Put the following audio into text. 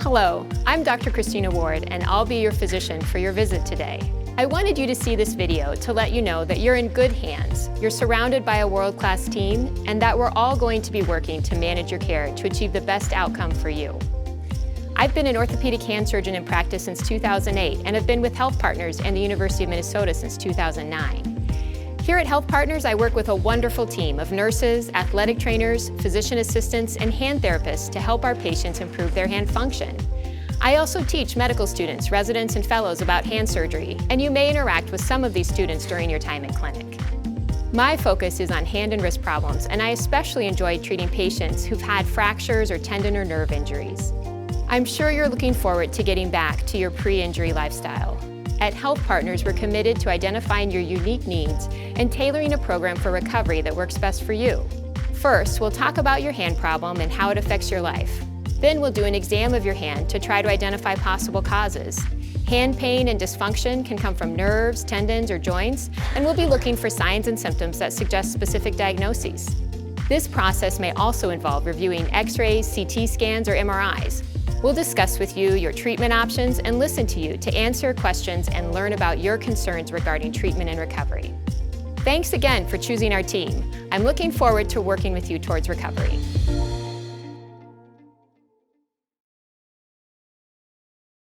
Hello, I'm Dr. Christina Ward, and I'll be your physician for your visit today. I wanted you to see this video to let you know that you're in good hands, you're surrounded by a world-class team, and that we're all going to be working to manage your care to achieve the best outcome for you. I've been an orthopedic hand surgeon in practice since 2008 and have been with Healthpartners and the University of Minnesota since 2009. Here at Healthpartners, I work with a wonderful team of nurses, athletic trainers, physician assistants, and hand therapists to help our patients improve their hand function. I also teach medical students, residents, and fellows about hand surgery, and you may interact with some of these students during your time in clinic. My focus is on hand and wrist problems, and I especially enjoy treating patients who've had fractures or tendon or nerve injuries. I'm sure you're looking forward to getting back to your pre-injury lifestyle. At Healthpartners, we're committed to identifying your unique needs and tailoring a program for recovery that works best for you. First, we'll talk about your hand problem and how it affects your life. Then we'll do an exam of your hand to try to identify possible causes. Hand pain and dysfunction can come from nerves, tendons, or joints, and we'll be looking for signs and symptoms that suggest specific diagnoses. This process may also involve reviewing X-rays, CT scans, or MRIs. We'll discuss with you your treatment options and listen to you to answer questions and learn about your concerns regarding treatment and recovery. Thanks again for choosing our team. I'm looking forward to working with you towards recovery.